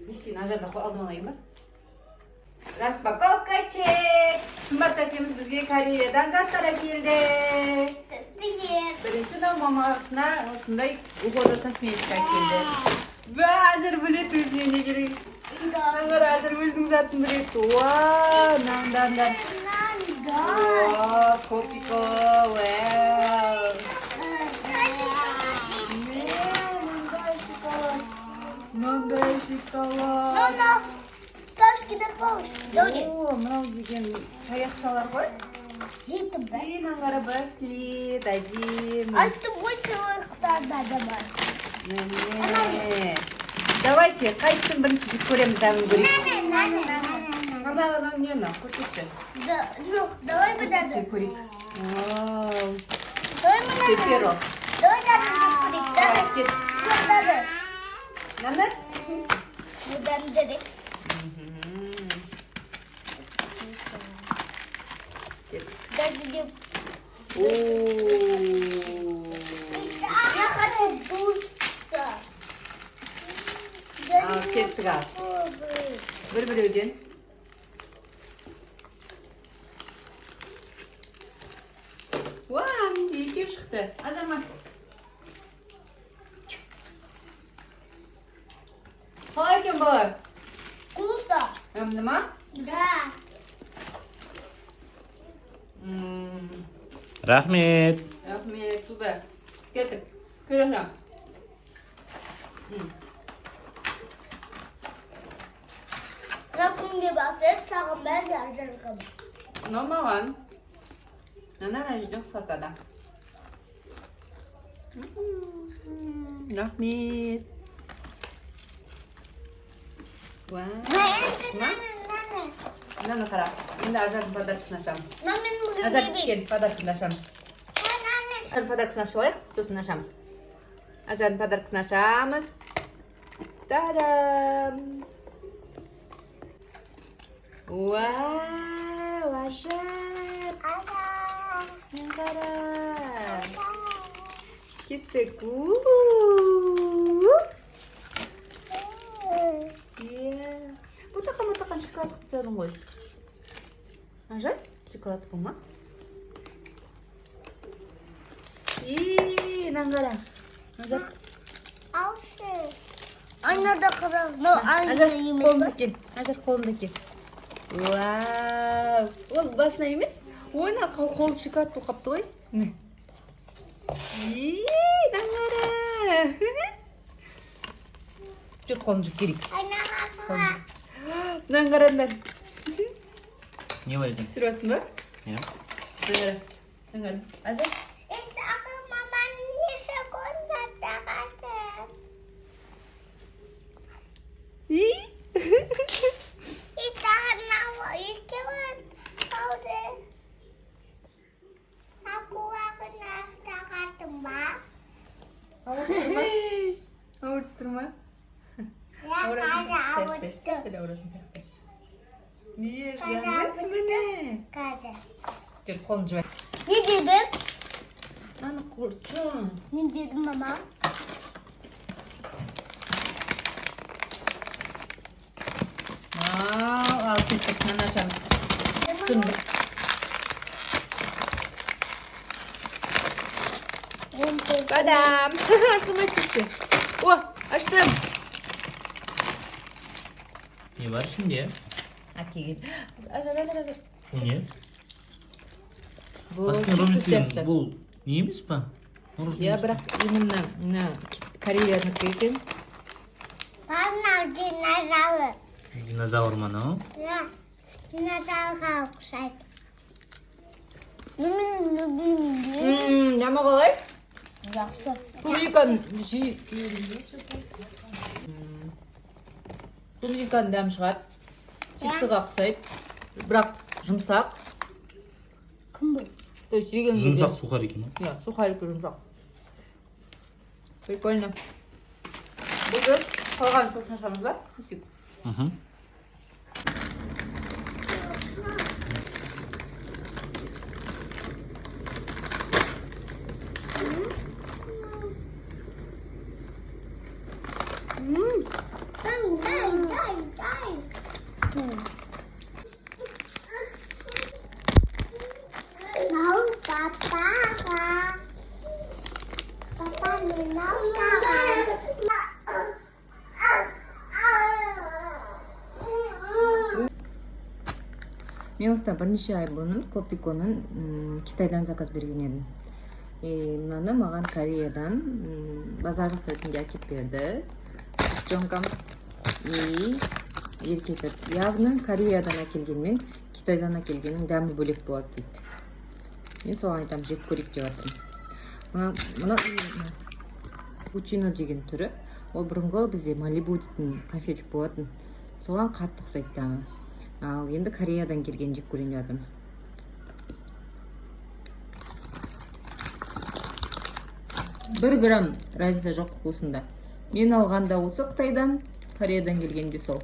Не істейін, ана жерде алдым алайын ба? Распаковка чек! Сымбат әпкеміз бізге Кореядан заттар әкелді. Бірінші мамасына осындай ухода косметика әкелді. Ба, ажыр білет өзіне не керек? Аңғыр ажыр өзінің затын білет. Уау, наңдандар. Уау, копико, уау. Маңдай шоколад. О, мынау деген таяқшалар ғой. Аңғара браслет, әдемі. Давайте, қайсысын бірінші жек көреміз дәмін көрейік. Ана, нені, көрсетші. Көрсетші көрейік. Пеперо. Наны? Я хочу дуться. Кеттік ал. Бір-біреуден. Уау, менде екеу шықты. Азама. Қалай екен балар? Вкусно? Әмді ма? Да. Рахмет. Рахмет, супер. Кеттік. Көріңлі. На күнге басып, саған бәрі ажырғым. Мынау маған. Ана жерден қысқартады. Рахмет. Вау. Мынаны қара. Енді ажардың подаркасын ашамыз. Ажар, кел, подаркасын ашамыз. Ажардың подаркасын ашылайық, сосын ашамыз. Ажардың подаркасын ашамыз. Та-дам! Вау, Ажар! Қара! Кеттік. Бұтақан шоколад қып тастадың ғой. Ажар, шоколад бұл ма? Наңғара. Ажар. Алшы. Айнада қырау. Ажар, қолымды кел. Ажар, қолымды кел. Вау. Ол басына емес? Ойна, қолы шоколад бұл қапты ғой. Наңғара. Жүр, қолын жүр керек. Наңғарандар. Не var ekan? Түсіріп атсың ба? Иә. Наңғара. Ажар. Ауырып тұр ма? Сәл ауыратын сияқты. Жаным, міне. Жүр, қолын жуайық. Не дедің? Наны құрчың. Не дедің, мама? Ал кеттік, наны ашамыз. Сынды. Badam. Açtım açtım. Oh, açtım. Ne var şimdi ya? Akil. Azar. Bu ne? Bu Aslında чипсы Rojit'in сияқты. bu neyimiz mi? Ya бірақ именно мына Кореянікі екен. Бана динозавр. Dinozavr mı o? Да, динозаврға ұқсайды. Менің любимый. Дәмі қалай? Жақсы. Клубниканың клубниканың дәмі шығады. Чипсыға ұқсайды. Бірақ жұмсақ. Кім бұл? То есть жеген кезде. Жұмсақ сухарики mi? Ja, сухарики жұмсақ. Прикольно. Бүгін қалған сосын ашамыз ба? Үсік. Hı. Nấu papa. Papa mình nấu Мен осыдан бірнеше ай бұрын Копиконың Китайдан заказ берген едім. Мынаны маған Кореядан базарлық ретінде әкеп берді. Жоңкам еркек. Яғни Кореядан әкелгенмен Китайдан әкелгеннің дәмі бөлек болады дейді. Мен соған айтам, жеп көрейік деп жатырмын. Мына Пучино деген түрі, ол бұрынғы бізде Малибу дейтін конфетик болатын. Соған қатты ұқсайды дәмі. Ал енді Кореядан келген жеп көрейін деп жатырмын. 1 грамм разница жоқ вкусында. Мен алғанда осы Қытайдан, Кореядан келгенде сол.